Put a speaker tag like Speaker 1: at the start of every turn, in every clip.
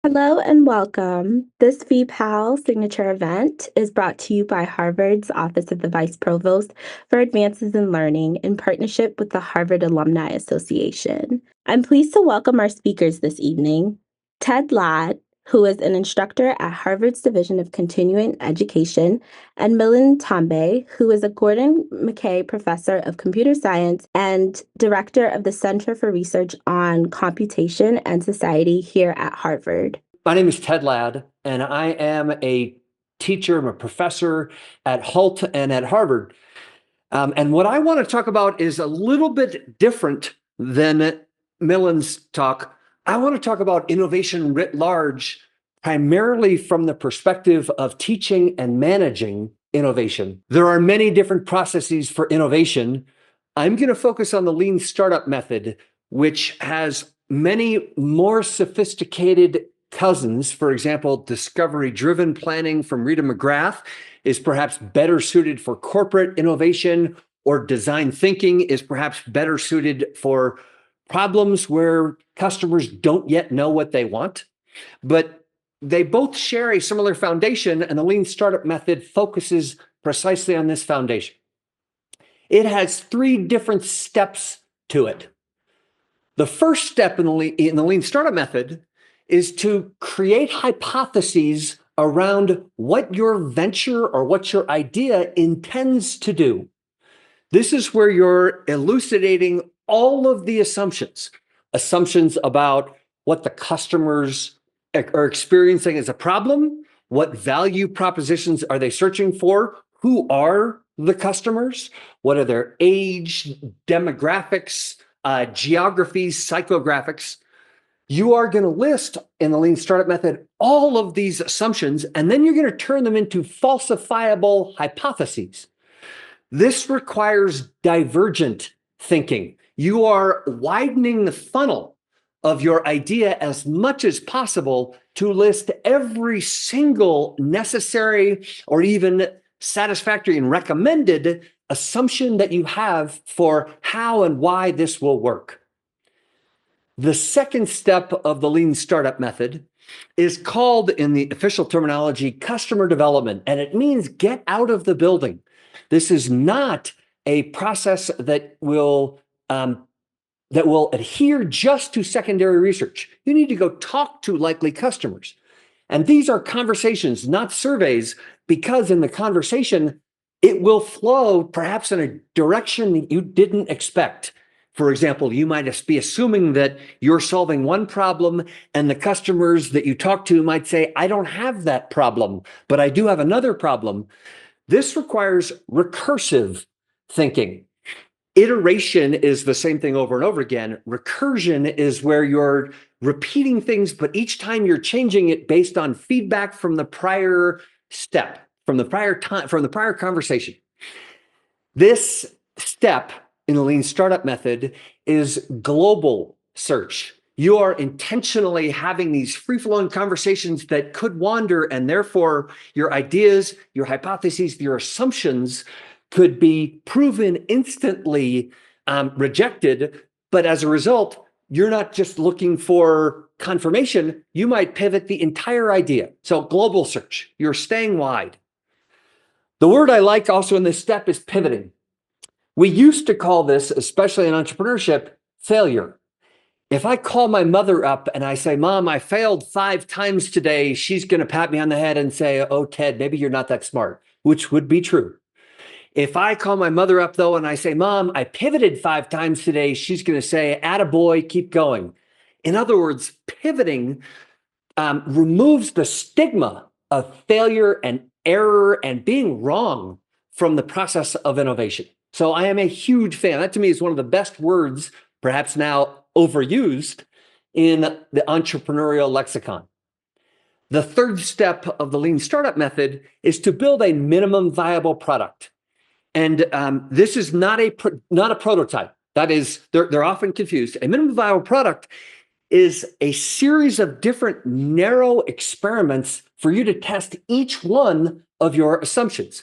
Speaker 1: Hello and welcome. This VPAL signature event is brought to you by Harvard's Office of the Vice Provost for Advances in Learning in partnership with the Harvard Alumni Association. I'm pleased to welcome our speakers this evening, Ted Ladd, who is an instructor at Harvard's Division of Continuing Education, and Milind Tambe, who is a Gordon McKay Professor of Computer Science and Director of the Center for Research on Computation and Society here at Harvard.
Speaker 2: My name is Ted Ladd, and I am a teacher, I'm a professor at Hult and at Harvard. And what I want to talk about is a little bit different than Millen's talk. I want to talk about innovation writ large, primarily from the perspective of teaching and managing innovation. There are many different processes for innovation. I'm going to focus on the lean startup method, which has many more sophisticated cousins. For example, discovery-driven planning from Rita McGrath is perhaps better suited for corporate innovation, or design thinking is perhaps better suited for problems where customers don't yet know what they want. But they both share a similar foundation, and the lean startup method focuses precisely on this foundation. It has three different steps to it. The first step in the lean startup method is to create hypotheses around what your venture or what your idea intends to do. This is where you're elucidating all of the assumptions about what the customers are experiencing as a problem, what value propositions are they searching for, who are the customers, what are their age, demographics, geographies, psychographics. You are going to list in the lean startup method all of these assumptions, and then you're going to turn them into falsifiable hypotheses. This requires divergent thinking. You are widening the funnel of your idea as much as possible to list every single necessary or even satisfactory and recommended assumption that you have for how and why this will work. The second step of the lean startup method is called, in the official terminology, customer development, and it means get out of the building. This is not a process that will adhere just to secondary research. You need to go talk to likely customers. And these are conversations, not surveys, because in the conversation, it will flow perhaps in a direction that you didn't expect. For example, you might be assuming that you're solving one problem, and the customers that you talk to might say, I don't have that problem, but I do have another problem. This requires recursive thinking. Iteration is the same thing over and over again. Recursion is where you're repeating things, but each time you're changing it based on feedback from the prior step, from the prior conversation. This step in the lean startup method is global search. You are intentionally having these free-flowing conversations that could wander, and therefore your ideas, your hypotheses, your assumptions could be proven instantly rejected. But as a result, you're not just looking for confirmation, you might pivot the entire idea. So global search, you're staying wide. The word I like also in this step is pivoting. We used to call this, especially in entrepreneurship, failure. If I call my mother up and I say, Mom, I failed 5 times today, she's going to pat me on the head and say, oh, Ted, maybe you're not that smart, which would be true. If I call my mother up, though, and I say, Mom, I pivoted 5 times today, she's going to say, attaboy, keep going. In other words, pivoting removes the stigma of failure and error and being wrong from the process of innovation. So I am a huge fan. That to me is one of the best words, perhaps now overused, in the entrepreneurial lexicon. The third step of the lean startup method is to build a minimum viable product. And this is not a prototype. That is, they're often confused. A minimum viable product is a series of different narrow experiments for you to test each one of your assumptions.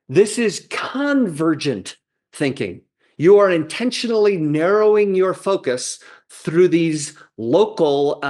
Speaker 2: This is convergent thinking. You are intentionally narrowing your focus through these local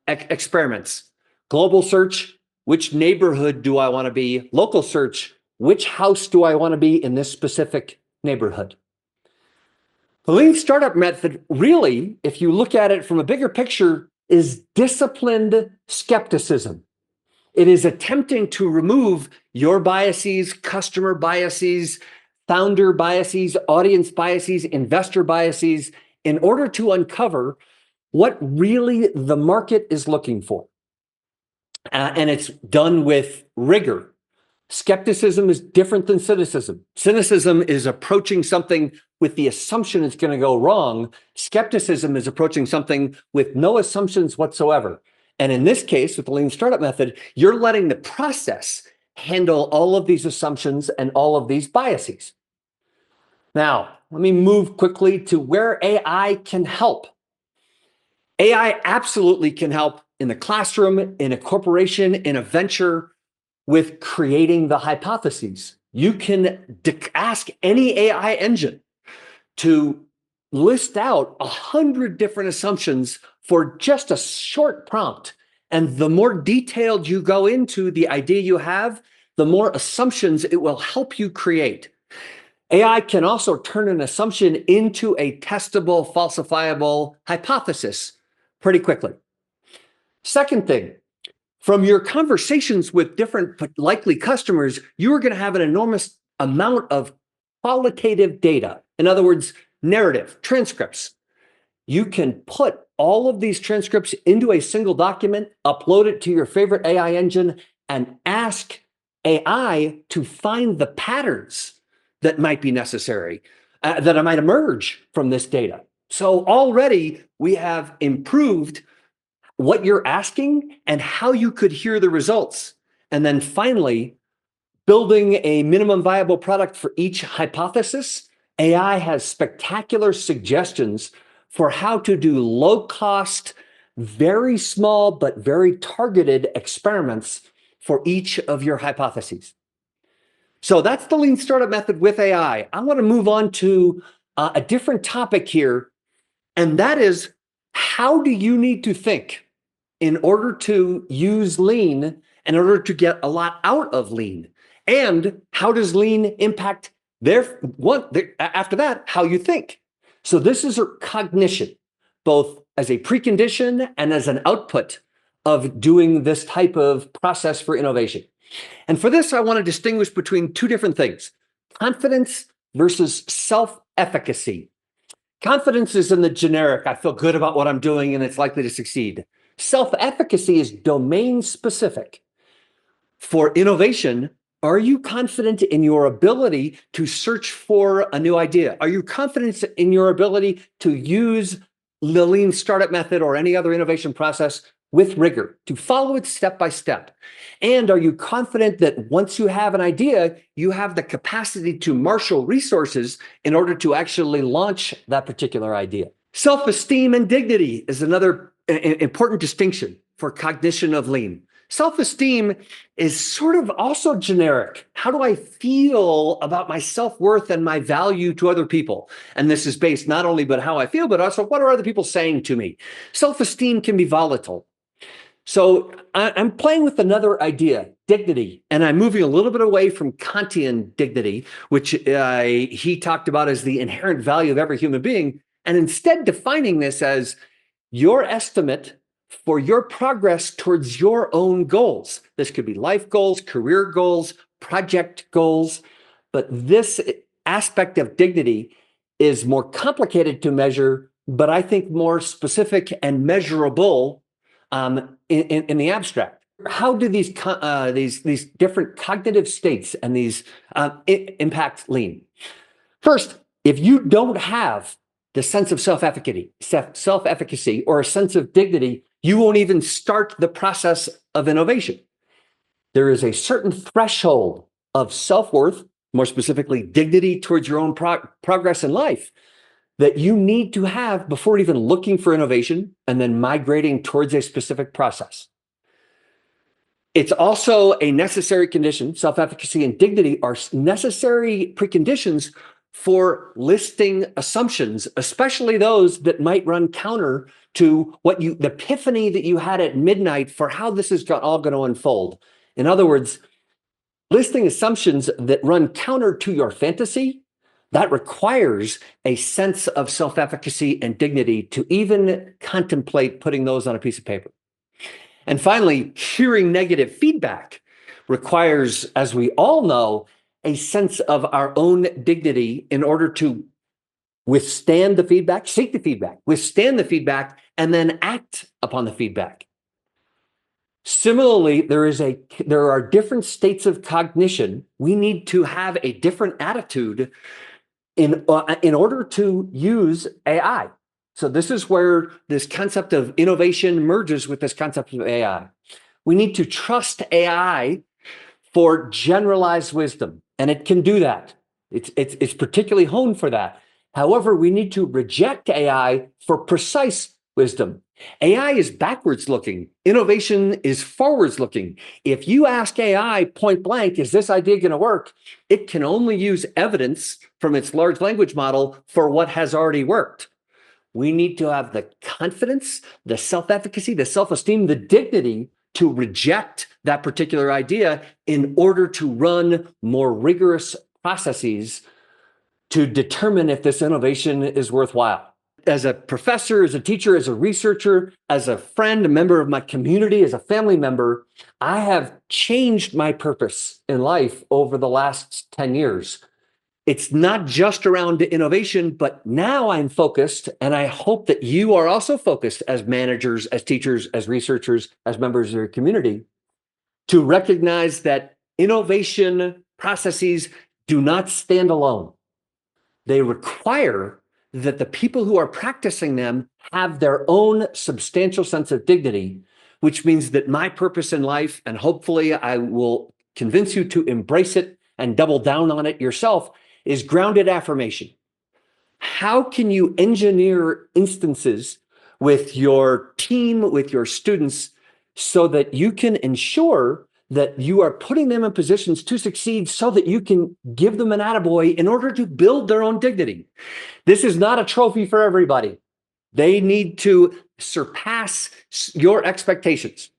Speaker 2: experiments. Global search, which neighborhood do I want to be? Local search, which house do I want to be in this specific neighborhood? The lean startup method really, if you look at it from a bigger picture, is disciplined skepticism. It is attempting to remove your biases, customer biases, founder biases, audience biases, investor biases, in order to uncover what really the market is looking for. And it's done with rigor. Skepticism is different than cynicism. Cynicism is approaching something with the assumption it's going to go wrong. Skepticism is approaching something with no assumptions whatsoever. And in this case, with the lean startup method, you're letting the process handle all of these assumptions and all of these biases. Now, let me move quickly to where AI can help. AI absolutely can help in the classroom, in a corporation, in a venture, with creating the hypotheses. You can ask any AI engine to list out 100 different assumptions for just a short prompt. And the more detailed you go into the idea you have, the more assumptions it will help you create. AI can also turn an assumption into a testable, falsifiable hypothesis pretty quickly. Second thing, from your conversations with different likely customers, you are going to have an enormous amount of qualitative data. In other words, narrative, transcripts. You can put all of these transcripts into a single document, upload it to your favorite AI engine, and ask AI to find the patterns that might be necessary, that might emerge from this data. So already we have improved what you're asking and how you could hear the results. And then finally, building a minimum viable product for each hypothesis. AI has spectacular suggestions for how to do low-cost, very small, but very targeted experiments for each of your hypotheses. So that's the lean startup method with AI. I want to move on to a different topic here, and that is, how do you need to think in order to use lean, in order to get a lot out of lean? And how does lean impact after that, how you think? So this is a cognition, both as a precondition and as an output of doing this type of process for innovation. And for this, I want to distinguish between two different things: confidence versus self-efficacy. Confidence is in the generic, I feel good about what I'm doing and it's likely to succeed. Self-efficacy is domain specific. For innovation, are you confident in your ability to search for a new idea? Are you confident in your ability to use the lean startup method or any other innovation process with rigor, to follow it step by step? And are you confident that once you have an idea, you have the capacity to marshal resources in order to actually launch that particular idea? Self-esteem and dignity is another important distinction for cognition of lean. Self-esteem is sort of also generic. How do I feel about my self-worth and my value to other people? And this is based not only on how I feel, but also what are other people saying to me? Self-esteem can be volatile. So I'm playing with another idea, dignity, and I'm moving a little bit away from Kantian dignity, which he talked about as the inherent value of every human being, and instead defining this as your estimate for your progress towards your own goals. This could be life goals, career goals, project goals, but this aspect of dignity is more complicated to measure, but I think more specific and measurable in the abstract. How do these different cognitive states and these impact lean? First, if you don't have the sense of self-efficacy or a sense of dignity, you won't even start the process of innovation. There is a certain threshold of self-worth, more specifically dignity towards your own progress in life, that you need to have before even looking for innovation and then migrating towards a specific process. It's also a necessary condition. Self-efficacy and dignity are necessary preconditions for listing assumptions, especially those that might run counter to the epiphany that you had at midnight for how this is all going to unfold. In other words, listing assumptions that run counter to your fantasy, that requires a sense of self-efficacy and dignity to even contemplate putting those on a piece of paper. And finally, hearing negative feedback requires, as we all know, a sense of our own dignity in order to withstand the feedback, seek the feedback, withstand the feedback, and then act upon the feedback. Similarly, there are different states of cognition. We need to have a different attitude in order to use AI. So this is where this concept of innovation merges with this concept of AI. We need to trust AI for generalized wisdom, and it can do that. It's particularly honed for that. However, we need to reject AI for precise wisdom. AI is backwards looking. Innovation is forwards looking. If you ask AI point blank, is this idea going to work? It can only use evidence from its large language model for what has already worked. We need to have the confidence, the self-efficacy, the self-esteem, the dignity to reject that particular idea in order to run more rigorous processes to determine if this innovation is worthwhile. As a professor, as a teacher, as a researcher, as a friend, a member of my community, as a family member, I have changed my purpose in life over the last 10 years. It's not just around innovation, but now I'm focused, and I hope that you are also focused as managers, as teachers, as researchers, as members of your community, to recognize that innovation processes do not stand alone. They require that the people who are practicing them have their own substantial sense of dignity, which means that my purpose in life, and hopefully I will convince you to embrace it and double down on it yourself, is grounded affirmation. How can you engineer instances with your team, with your students, so that you can ensure that you are putting them in positions to succeed so that you can give them an attaboy in order to build their own dignity? This is not a trophy for everybody. They need to surpass your expectations.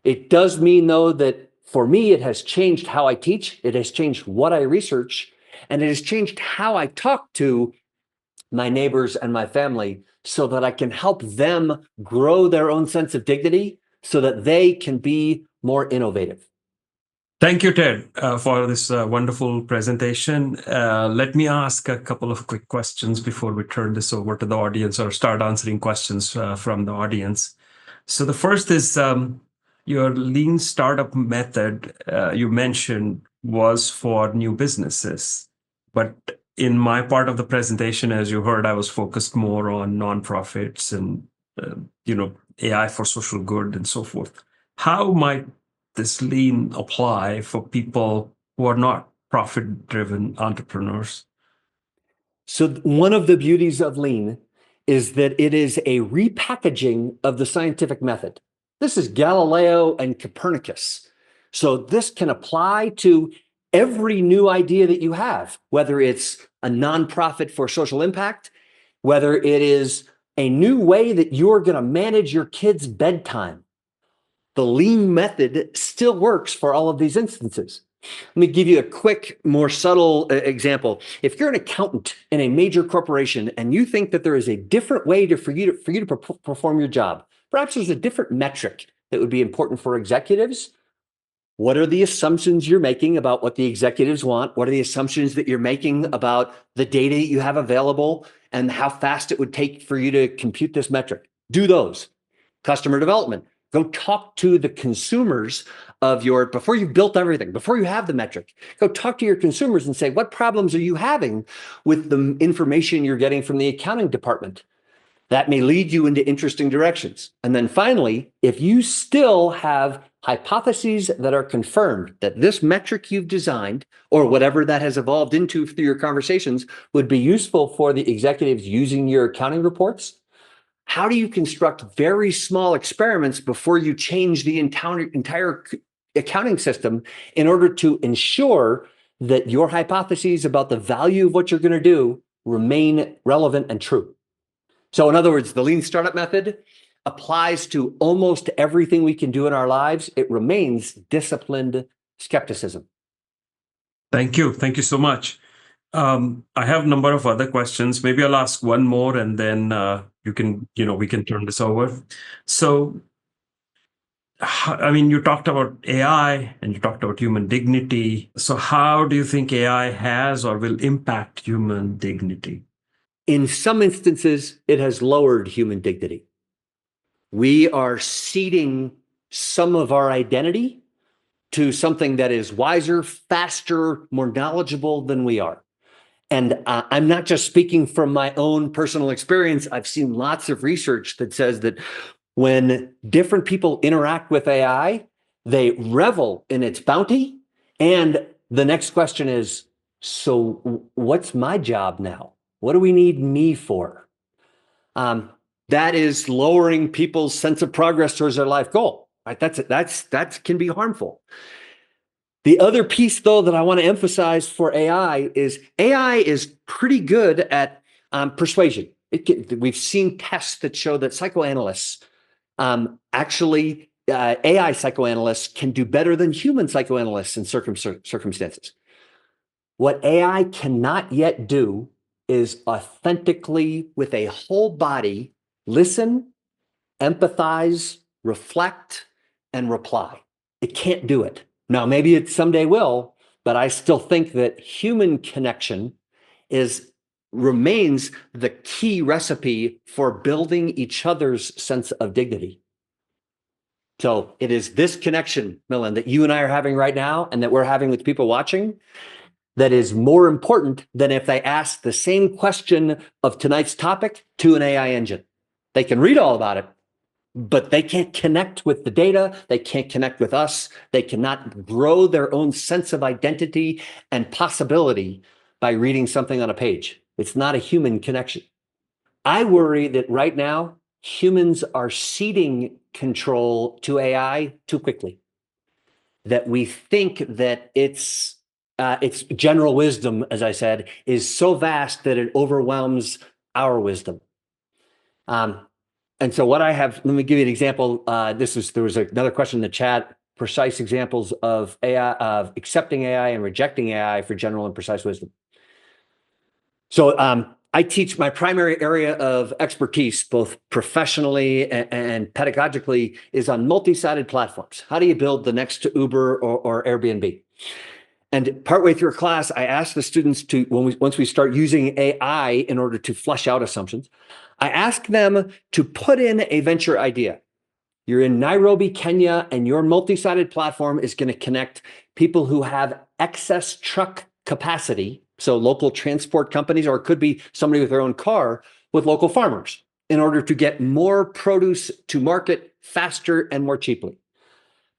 Speaker 2: It does mean, though, that for me, it has changed how I teach, it has changed what I research, and it has changed how I talk to my neighbors and my family so that I can help them grow their own sense of dignity so that they can be more innovative.
Speaker 3: Thank you, Ted, for this wonderful presentation. Let me ask a couple of quick questions before we turn this over to the audience or start answering questions from the audience. So the first is your lean startup method you mentioned was for new businesses. But in my part of the presentation, as you heard, I was focused more on nonprofits and AI for social good and so forth. How might this lean apply for people who are not profit-driven entrepreneurs?
Speaker 2: So one of the beauties of lean is that it is a repackaging of the scientific method. This is Galileo and Copernicus. So this can apply to every new idea that you have, whether it's a nonprofit for social impact, whether it is a new way that you're going to manage your kids' bedtime. The lean method still works for all of these instances. Let me give you a quick, more subtle example. If you're an accountant in a major corporation and you think that there is a different way for you to perform your job, perhaps there's a different metric that would be important for executives. What are the assumptions you're making about what the executives want? What are the assumptions that you're making about the data that you have available and how fast it would take for you to compute this metric? Do those. Customer development. Go talk to the consumers of before you've built everything, before you have the metric, go talk to your consumers and say, what problems are you having with the information you're getting from the accounting department? That may lead you into interesting directions. And then finally, if you still have hypotheses that are confirmed that this metric you've designed, or whatever that has evolved into through your conversations, would be useful for the executives using your accounting reports, how do you construct very small experiments before you change the entire accounting system in order to ensure that your hypotheses about the value of what you're going to do remain relevant and true. So in other words, the lean startup method applies to almost everything we can do in our lives. It remains disciplined skepticism.
Speaker 3: Thank you. Thank you so much. I have a number of other questions. Maybe I'll ask one more and then we can turn this over. So, I mean, you talked about AI and you talked about human dignity. So how do you think AI has or will impact human dignity?
Speaker 2: In some instances, it has lowered human dignity. We are ceding some of our identity to something that is wiser, faster, more knowledgeable than we are. And I'm not just speaking from my own personal experience. I've seen lots of research that says that when different people interact with AI, they revel in its bounty. And the next question is, so what's my job now? What do we need me for? That is lowering people's sense of progress towards their life goal. Right? That can be harmful. The other piece, though, that I want to emphasize for AI is pretty good at persuasion. We've seen tests that show that psychoanalysts AI psychoanalysts can do better than human psychoanalysts in circumstances. What AI cannot yet do is authentically, with a whole body, listen, empathize, reflect, and reply. It can't do it. Now, maybe it someday will, but I still think that human connection remains the key recipe for building each other's sense of dignity. So it is this connection, Milan, that you and I are having right now and that we're having with people watching that is more important than if they ask the same question of tonight's topic to an AI engine. They can read all about it, but they can't connect with the data. They can't connect with us. They cannot grow their own sense of identity and possibility by reading something on a page. It's not a human connection. I worry that right now, humans are ceding control to AI too quickly. That we think that its general wisdom, as I said, is so vast that it overwhelms our wisdom. And so what I have, let me give you an example. There was another question in the chat, precise examples of AI, of accepting AI and rejecting AI for general and precise wisdom. So I teach, my primary area of expertise, both professionally and pedagogically, is on multi-sided platforms. How do you build the next to Uber or Airbnb? And partway through a class, I ask the students to, once we start using AI in order to flesh out assumptions, I ask them to put in a venture idea. You're in Nairobi, Kenya, and your multi-sided platform is going to connect people who have excess truck capacity, so local transport companies, or it could be somebody with their own car, with local farmers in order to get more produce to market faster and more cheaply.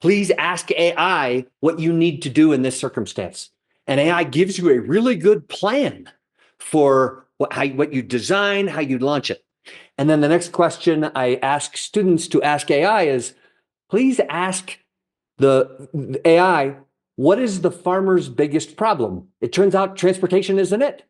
Speaker 2: Please ask AI what you need to do in this circumstance. And AI gives you a really good plan for what you design, how you launch it. And then the next question I ask students to ask AI is, please ask the AI, what is the farmer's biggest problem? It turns out transportation isn't it.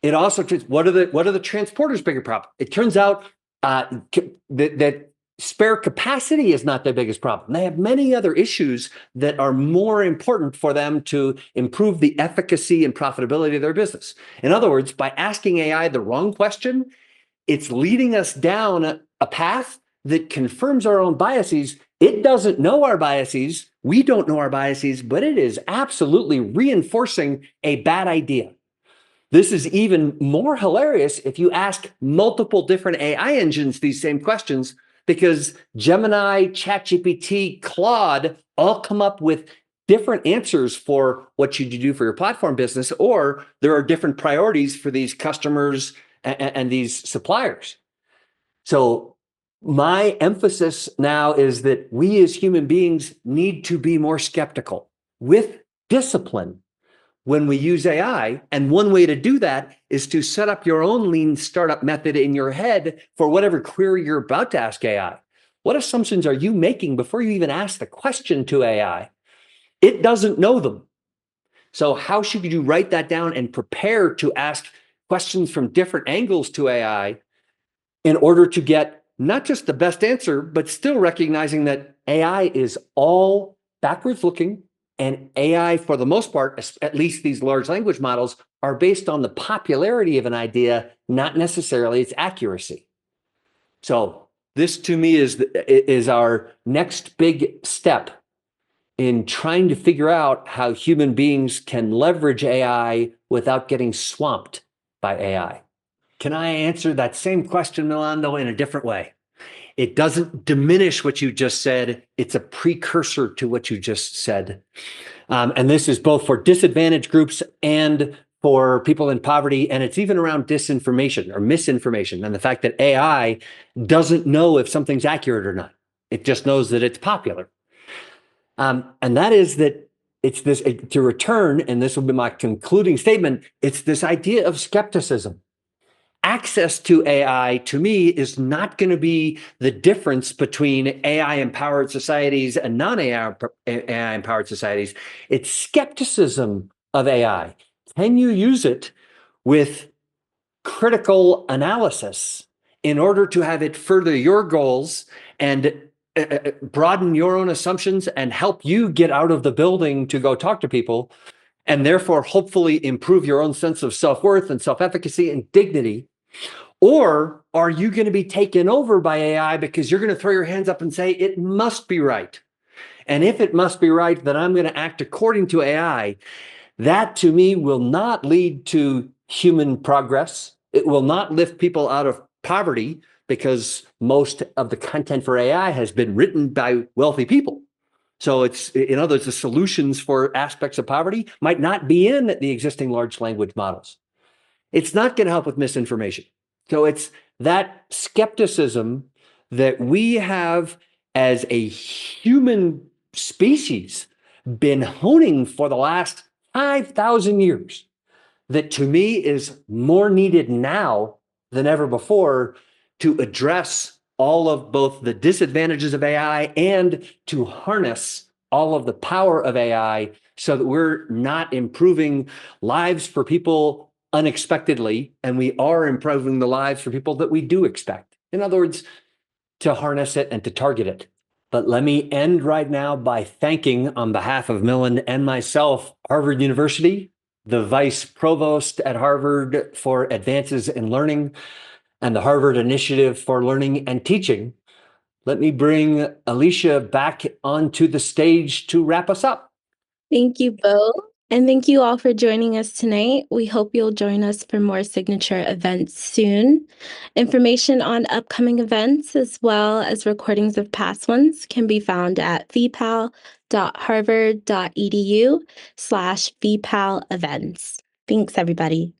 Speaker 2: It also, what are the transporters' bigger problem? It turns out that spare capacity is not their biggest problem. They have many other issues that are more important for them to improve the efficacy and profitability of their business. In other words, by asking AI the wrong question, it's leading us down a path that confirms our own biases. It doesn't know our biases. We don't know our biases, but it is absolutely reinforcing a bad idea. This is even more hilarious if you ask multiple different AI engines these same questions, because Gemini, ChatGPT, Claude all come up with different answers for what you do for your platform business, or there are different priorities for these customers and these suppliers. So my emphasis now is that we as human beings need to be more skeptical with discipline when we use AI. And one way to do that is to set up your own lean startup method in your head for whatever query you're about to ask AI. What assumptions are you making before you even ask the question to AI? It doesn't know them. So how should you write that down and prepare to ask questions from different angles to AI in order to get not just the best answer, but still recognizing that AI is all backwards looking, and AI, for the most part, at least these large language models, are based on the popularity of an idea, not necessarily its accuracy. So this to me is our next big step in trying to figure out how human beings can leverage AI without getting swamped by AI. Can I answer that same question, Milan, though, in a different way? It doesn't diminish what you just said. It's a precursor to what you just said. And this is both for disadvantaged groups and for people in poverty. And it's even around disinformation or misinformation and the fact that AI doesn't know if something's accurate or not. It just knows that it's popular. And that is that it's this, to return, and this will be my concluding statement, it's this idea of skepticism. Access to AI, to me, is not going to be the difference between AI-empowered societies and non-AI-empowered societies. It's skepticism of AI. Can you use it with critical analysis in order to have it further your goals and broaden your own assumptions and help you get out of the building to go talk to people, and therefore hopefully improve your own sense of self-worth and self-efficacy and dignity? Or are you going to be taken over by AI because you're going to throw your hands up and say, it must be right? And if it must be right, then I'm going to act according to AI. That to me will not lead to human progress. It will not lift people out of poverty because most of the content for AI has been written by wealthy people. So it's, in other words, the solutions for aspects of poverty might not be in the existing large language models. It's not going to help with misinformation. So it's that skepticism that we have as a human species been honing for the last 5,000 years that to me is more needed now than ever before to address all of both the disadvantages of AI and to harness all of the power of AI so that we're not improving lives for people unexpectedly, and we are improving the lives for people that we do expect. In other words, to harness it and to target it. But let me end right now by thanking, on behalf of Millen and myself, Harvard University, the Vice Provost at Harvard for Advances in Learning, and the Harvard Initiative for Learning and Teaching. Let me bring Alicia back onto the stage to wrap us up.
Speaker 1: Thank you both. And thank you all for joining us tonight. We hope you'll join us for more signature events soon. Information on upcoming events, as well as recordings of past ones, can be found at vpal.harvard.edu/VPAL events. Thanks, everybody.